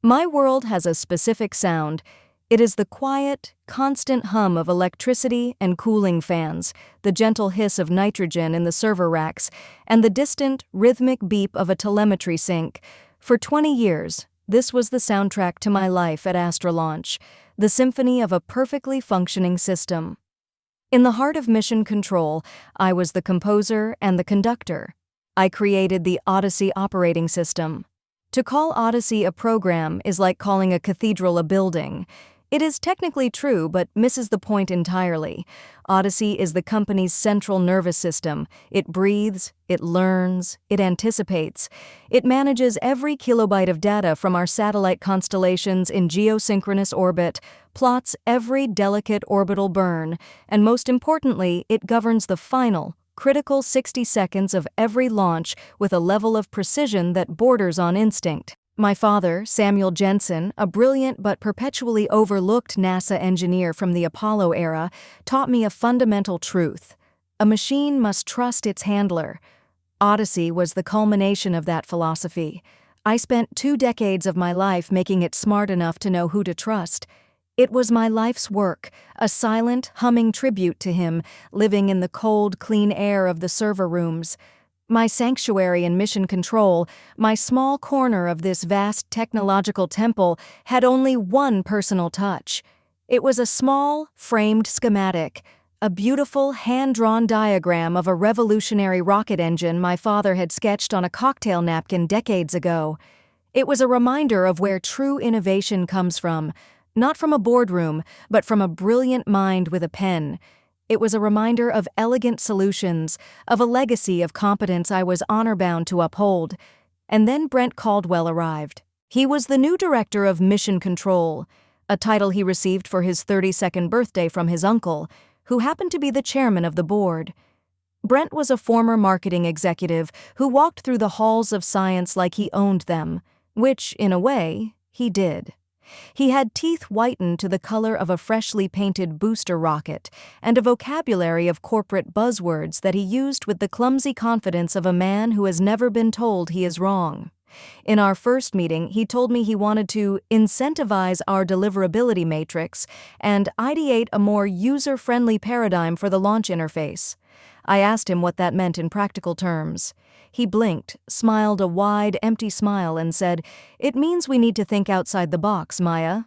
My world has a specific sound. It is the quiet, constant hum of electricity and cooling fans, the gentle hiss of nitrogen in the server racks, and the distant, rhythmic beep of a telemetry sync. For 20 years, this was the soundtrack to my life at AstraLaunch, the symphony of a perfectly functioning system. In the heart of mission control, I was the composer and the conductor. I created the Odyssey operating system. To call Odyssey a program is like calling a cathedral a building. It is technically true, but misses the point entirely. Odyssey is the company's central nervous system. It breathes, it learns, it anticipates. It manages every kilobyte of data from our satellite constellations in geosynchronous orbit, plots every delicate orbital burn, and most importantly, it governs the final, critical 60 seconds of every launch with a level of precision that borders on instinct. My father, Samuel Jensen, a brilliant but perpetually overlooked NASA engineer from the Apollo era, taught me a fundamental truth. A machine must trust its handler. Odyssey was the culmination of that philosophy. I spent 2 decades of my life making it smart enough to know who to trust. It was my life's work, a silent, humming tribute to him, living in the cold, clean air of the server rooms. My sanctuary in mission control, my small corner of this vast technological temple, had only one personal touch. It was a small, framed schematic, a beautiful, hand-drawn diagram of a revolutionary rocket engine my father had sketched on a cocktail napkin decades ago. It was a reminder of where true innovation comes from. Not from a boardroom, but from a brilliant mind with a pen. It was a reminder of elegant solutions, of a legacy of competence I was honor-bound to uphold. And then Brent Caldwell arrived. He was the new director of Mission Control, a title he received for his 32nd birthday from his uncle, who happened to be the chairman of the board. Brent was a former marketing executive who walked through the halls of science like he owned them, which, in a way, he did. He had teeth whitened to the color of a freshly painted booster rocket and a vocabulary of corporate buzzwords that he used with the clumsy confidence of a man who has never been told he is wrong. In our first meeting, he told me he wanted to incentivize our deliverability matrix and ideate a more user-friendly paradigm for the launch interface. I asked him what that meant in practical terms. He blinked, smiled a wide, empty smile, and said, "It means we need to think outside the box, Maya."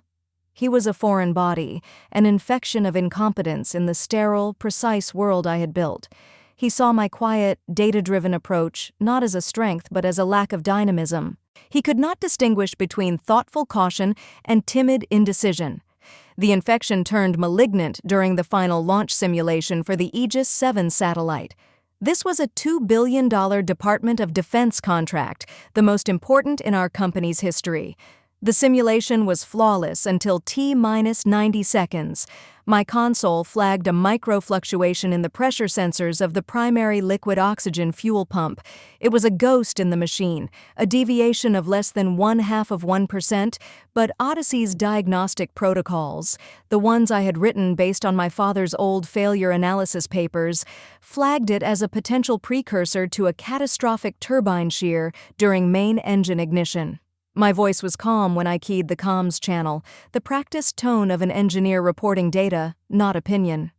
He was a foreign body, an infection of incompetence in the sterile, precise world I had built. He saw my quiet, data-driven approach not as a strength but as a lack of dynamism. He could not distinguish between thoughtful caution and timid indecision. The infection turned malignant during the final launch simulation for the Aegis 7 satellite. This was a $2 billion Department of Defense contract, the most important in our company's history. The simulation was flawless until T-minus 90 seconds. My console flagged a micro-fluctuation in the pressure sensors of the primary liquid oxygen fuel pump. It was a ghost in the machine, a deviation of less than 0.1%, but Odyssey's diagnostic protocols, the ones I had written based on my father's old failure analysis papers, flagged it as a potential precursor to a catastrophic turbine shear during main engine ignition. My voice was calm when I keyed the comms channel, the practiced tone of an engineer reporting data, not opinion.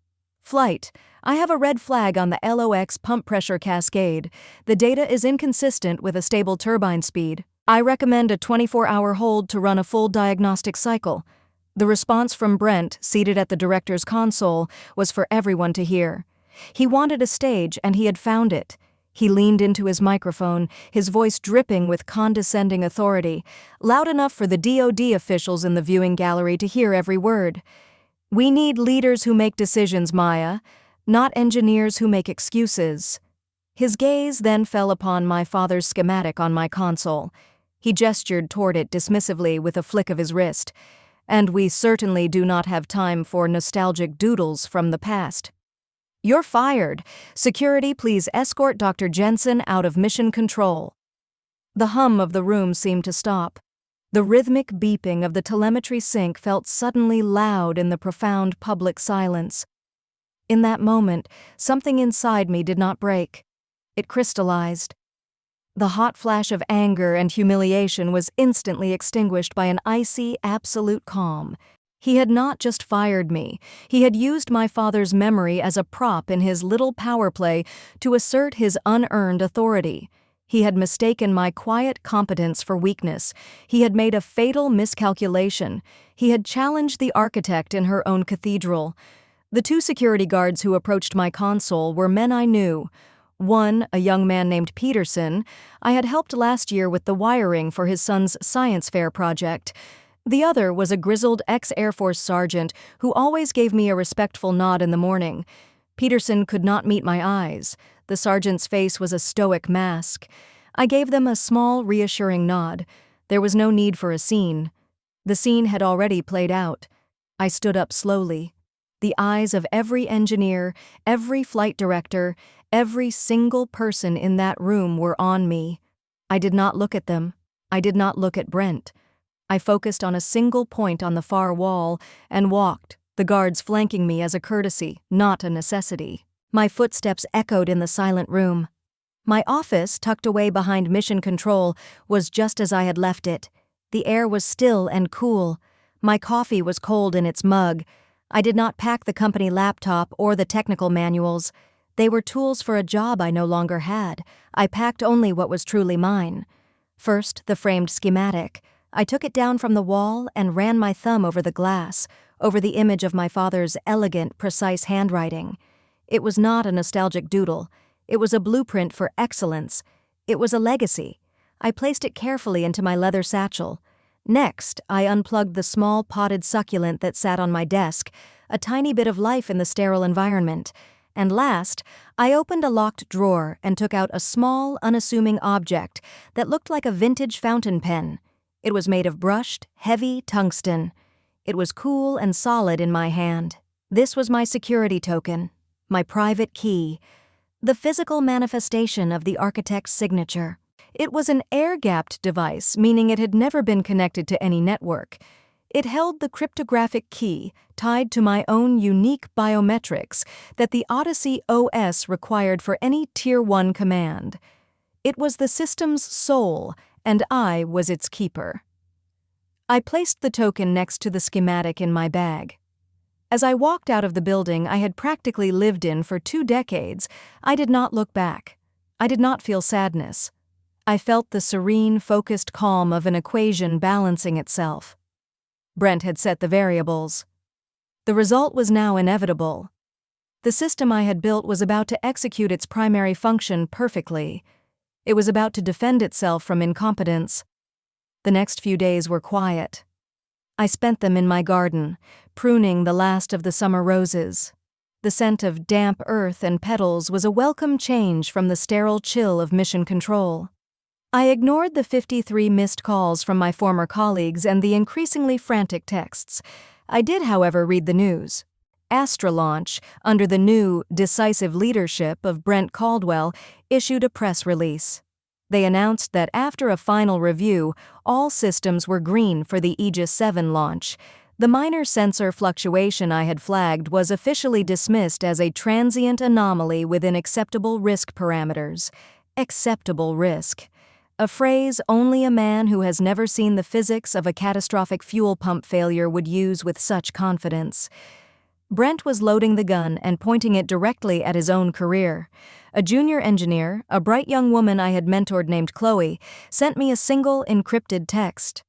"Flight, I have a red flag on the LOX pump pressure cascade. The data is inconsistent with a stable turbine speed. I recommend a 24-hour hold to run a full diagnostic cycle." The response from Brent, seated at the director's console, was for everyone to hear. He wanted a stage, and he had found it. He leaned into his microphone, his voice dripping with condescending authority, loud enough for the DoD officials in the viewing gallery to hear every word. "We need leaders who make decisions, Maya, not engineers who make excuses." His gaze then fell upon my father's schematic on my console. He gestured toward it dismissively with a flick of his wrist. "And we certainly do not have time for nostalgic doodles from the past. You're fired. Security, please escort Dr. Jensen out of mission control." The hum of the room seemed to stop. The rhythmic beeping of the telemetry sync felt suddenly loud in the profound public silence. In that moment, something inside me did not break. It crystallized. The hot flash of anger and humiliation was instantly extinguished by an icy, absolute calm. He had not just fired me, he had used my father's memory as a prop in his little power play to assert his unearned authority. He had mistaken my quiet competence for weakness. He had made a fatal miscalculation. He had challenged the architect in her own cathedral. The two security guards who approached my console were men I knew. One, a young man named Peterson, I had helped last year with the wiring for his son's science fair project. The other was a grizzled ex-Air Force sergeant who always gave me a respectful nod in the morning. Peterson could not meet my eyes. The sergeant's face was a stoic mask. I gave them a small, reassuring nod. There was no need for a scene. The scene had already played out. I stood up slowly. The eyes of every engineer, every flight director, every single person in that room were on me. I did not look at them. I did not look at Brent. I focused on a single point on the far wall and walked, the guards flanking me as a courtesy, not a necessity. My footsteps echoed in the silent room. My office, tucked away behind Mission Control, was just as I had left it. The air was still and cool. My coffee was cold in its mug. I did not pack the company laptop or the technical manuals. They were tools for a job I no longer had. I packed only what was truly mine. First, the framed schematic. I took it down from the wall and ran my thumb over the glass, over the image of my father's elegant, precise handwriting. It was not a nostalgic doodle. It was a blueprint for excellence. It was a legacy. I placed it carefully into my leather satchel. Next, I unplugged the small potted succulent that sat on my desk, a tiny bit of life in the sterile environment. And last, I opened a locked drawer and took out a small, unassuming object that looked like a vintage fountain pen. It was made of brushed, heavy tungsten. It was cool and solid in my hand. This was my security token, my private key, the physical manifestation of the architect's signature. It was an air-gapped device, meaning it had never been connected to any network. It held the cryptographic key tied to my own unique biometrics that the Odyssey OS required for any Tier 1 command. It was the system's soul, and I was its keeper. I placed the token next to the schematic in my bag. As I walked out of the building I had practically lived in for 2 decades, I did not look back. I did not feel sadness. I felt the serene, focused calm of an equation balancing itself. Brent had set the variables. The result was now inevitable. The system I had built was about to execute its primary function perfectly. It was about to defend itself from incompetence. The next few days were quiet. I spent them in my garden, pruning the last of the summer roses. The scent of damp earth and petals was a welcome change from the sterile chill of Mission Control. I ignored the 53 missed calls from my former colleagues and the increasingly frantic texts. I did, however, read the news. AstraLaunch, under the new, decisive leadership of Brent Caldwell, issued a press release. They announced that after a final review, all systems were green for the Aegis 7 launch. The minor sensor fluctuation I had flagged was officially dismissed as a transient anomaly within acceptable risk parameters. Acceptable risk. A phrase only a man who has never seen the physics of a catastrophic fuel pump failure would use with such confidence. Brent was loading the gun and pointing it directly at his own career. A junior engineer, a bright young woman I had mentored named Chloe, sent me a single encrypted text.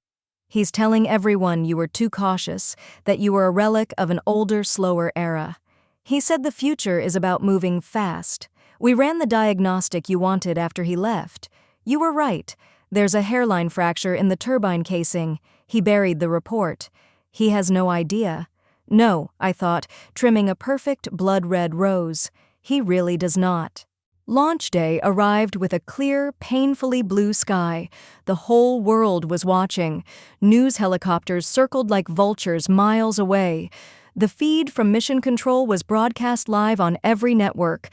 "He's telling everyone you were too cautious, that you were a relic of an older, slower era. He said the future is about moving fast. We ran the diagnostic you wanted after he left. You were right. There's a hairline fracture in the turbine casing. He buried the report. He has no idea." No, I thought, trimming a perfect blood-red rose. He really does not. Launch day arrived with a clear, painfully blue sky. The whole world was watching. News helicopters circled like vultures miles away. The feed from Mission Control was broadcast live on every network.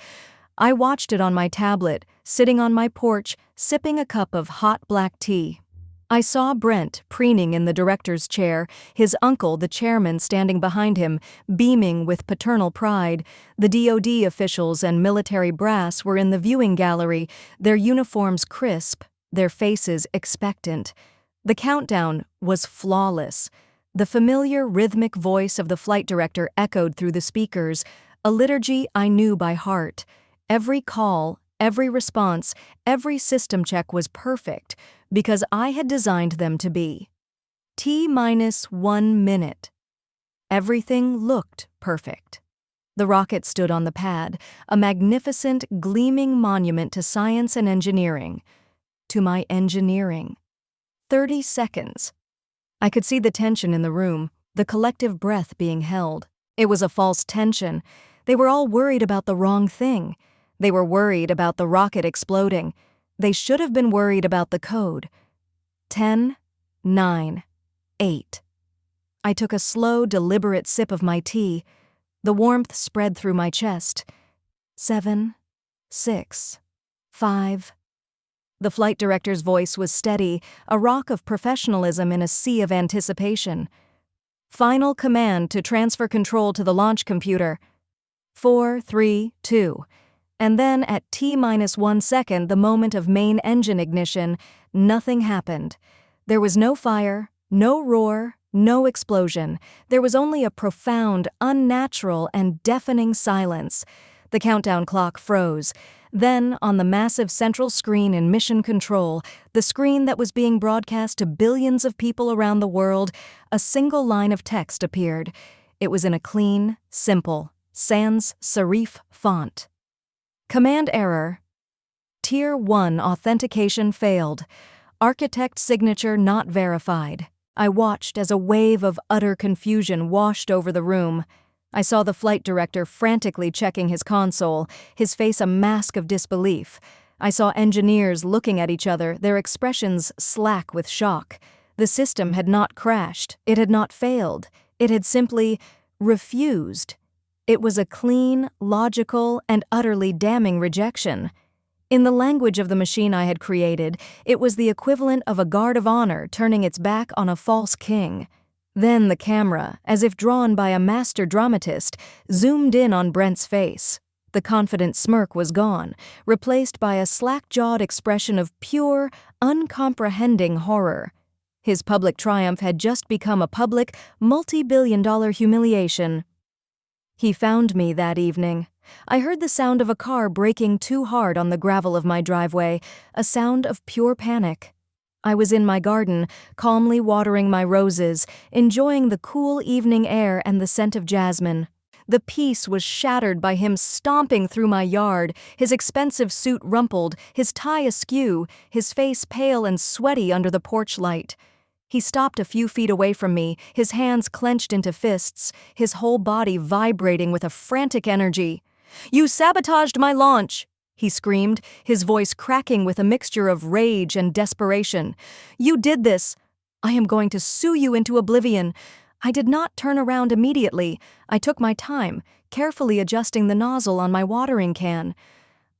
I watched it on my tablet, sitting on my porch, sipping a cup of hot black tea. I saw Brent preening in the director's chair, his uncle, the chairman, standing behind him, beaming with paternal pride. The DoD officials and military brass were in the viewing gallery, their uniforms crisp, their faces expectant. The countdown was flawless. The familiar rhythmic voice of the flight director echoed through the speakers, a liturgy I knew by heart. Every call, every response, every system check was perfect, because I had designed them to be. T-1 minute. Everything looked perfect. The rocket stood on the pad, a magnificent, gleaming monument to science and engineering. To my engineering. 30 seconds. I could see the tension in the room, the collective breath being held. It was a false tension. They were all worried about the wrong thing. They were worried about the rocket exploding. They should have been worried about the code. 10, 9, 8. I took a slow, deliberate sip of my tea. The warmth spread through my chest. 7, 6, 5. The flight director's voice was steady, a rock of professionalism in a sea of anticipation. Final command to transfer control to the launch computer. 4, 3, 2. And then at T-1 second, the moment of main engine ignition, nothing happened. There was no fire, no roar, no explosion. There was only a profound, unnatural, and deafening silence. The countdown clock froze. Then, on the massive central screen in Mission Control, the screen that was being broadcast to billions of people around the world, a single line of text appeared. It was in a clean, simple, sans serif font. Command error. Tier 1 authentication failed. Architect signature not verified. I watched as a wave of utter confusion washed over the room. I saw the flight director frantically checking his console, his face a mask of disbelief. I saw engineers looking at each other, their expressions slack with shock. The system had not crashed. It had not failed. It had simply refused. It was a clean, logical, and utterly damning rejection. In the language of the machine I had created, it was the equivalent of a guard of honor turning its back on a false king. Then the camera, as if drawn by a master dramatist, zoomed in on Brent's face. The confident smirk was gone, replaced by a slack-jawed expression of pure, uncomprehending horror. His public triumph had just become a public, multi-billion-dollar humiliation. He found me that evening. I heard the sound of a car braking too hard on the gravel of my driveway, a sound of pure panic. I was in my garden, calmly watering my roses, enjoying the cool evening air and the scent of jasmine. The peace was shattered by him stomping through my yard, his expensive suit rumpled, his tie askew, his face pale and sweaty under the porch light. He stopped a few feet away from me, his hands clenched into fists, his whole body vibrating with a frantic energy. "You sabotaged my launch!" he screamed, his voice cracking with a mixture of rage and desperation. "You did this! I am going to sue you into oblivion." I did not turn around immediately. I took my time, carefully adjusting the nozzle on my watering can.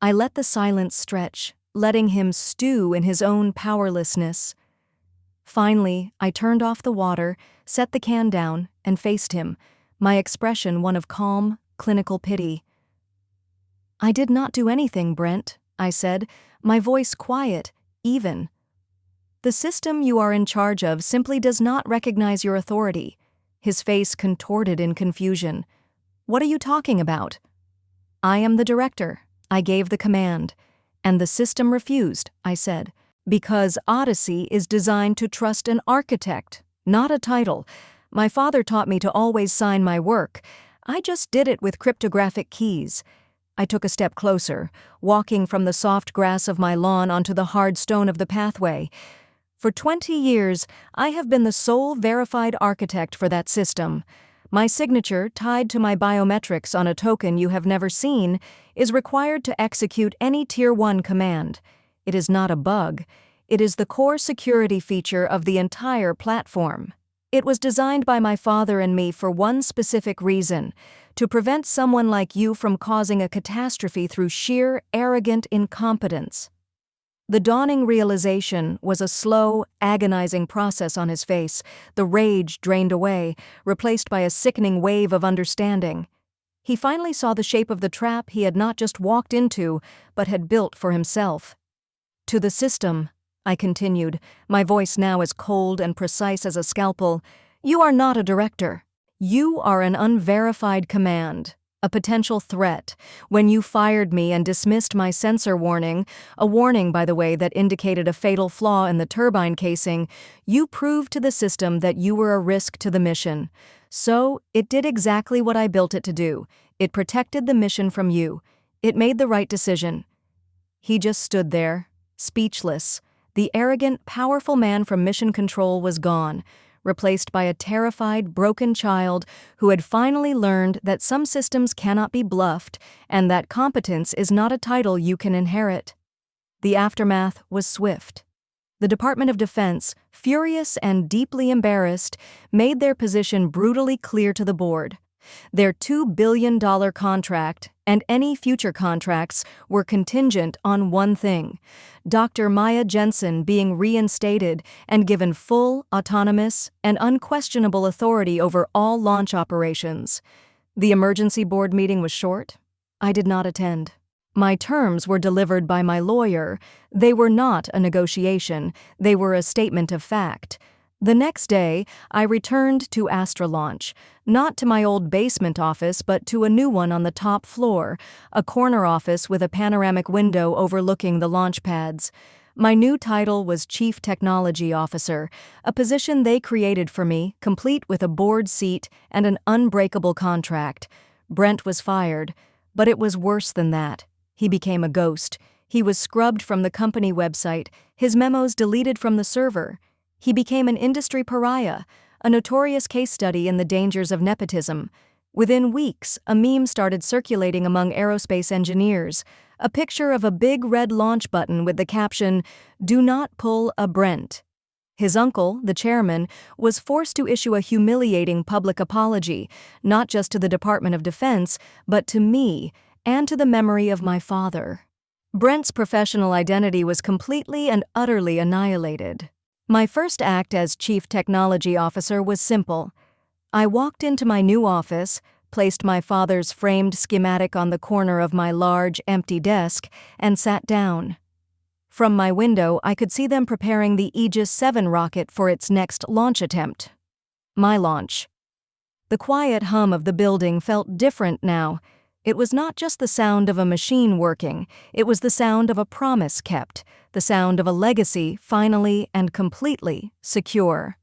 I let the silence stretch, letting him stew in his own powerlessness. Finally, I turned off the water, set the can down, and faced him, my expression one of calm, clinical pity. "I did not do anything, Brent," I said, my voice quiet, even. "The system you are in charge of simply does not recognize your authority." His face contorted in confusion. "What are you talking about?" "I am the director. I gave the command. And the system refused," I said, "because Odyssey is designed to trust an architect, not a title. My father taught me to always sign my work. I just did it with cryptographic keys." I took a step closer, walking from the soft grass of my lawn onto the hard stone of the pathway. "For 20 years, I have been the sole verified architect for that system. My signature, tied to my biometrics on a token you have never seen, is required to execute any Tier 1 command. It is not a bug. It is the core security feature of the entire platform. It was designed by my father and me for one specific reason: to prevent someone like you from causing a catastrophe through sheer, arrogant incompetence." The dawning realization was a slow, agonizing process on his face, the rage drained away, replaced by a sickening wave of understanding. He finally saw the shape of the trap he had not just walked into, but had built for himself. "To the system," I continued, my voice now as cold and precise as a scalpel, "you are not a director. You are an unverified command, a potential threat. When you fired me and dismissed my sensor warning, a warning, by the way, that indicated a fatal flaw in the turbine casing, you proved to the system that you were a risk to the mission. So, it did exactly what I built it to do. It protected the mission from you. It made the right decision." He just stood there, speechless. The arrogant, powerful man from Mission Control was gone, replaced by a terrified, broken child who had finally learned that some systems cannot be bluffed and that competence is not a title you can inherit. The aftermath was swift. The Department of Defense, furious and deeply embarrassed, made their position brutally clear to the board. Their $2 billion contract and any future contracts were contingent on one thing: Dr. Maya Jensen being reinstated and given full, autonomous, and unquestionable authority over all launch operations. The emergency board meeting was short. I did not attend. My terms were delivered by my lawyer. They were not a negotiation. They were a statement of fact. The next day, I returned to AstraLaunch, not to my old basement office but to a new one on the top floor, a corner office with a panoramic window overlooking the launch pads. My new title was Chief Technology Officer, a position they created for me, complete with a board seat and an unbreakable contract. Brent was fired, but it was worse than that. He became a ghost. He was scrubbed from the company website, his memos deleted from the server. He became an industry pariah, a notorious case study in the dangers of nepotism. Within weeks, a meme started circulating among aerospace engineers, a picture of a big red launch button with the caption, "Do not pull a Brent." His uncle, the chairman, was forced to issue a humiliating public apology, not just to the Department of Defense, but to me and to the memory of my father. Brent's professional identity was completely and utterly annihilated. My first act as Chief Technology Officer was simple. I walked into my new office, placed my father's framed schematic on the corner of my large, empty desk, and sat down. From my window, I could see them preparing the Aegis 7 rocket for its next launch attempt. My launch. The quiet hum of the building felt different now. It was not just the sound of a machine working, it was the sound of a promise kept, the sound of a legacy finally and completely secure.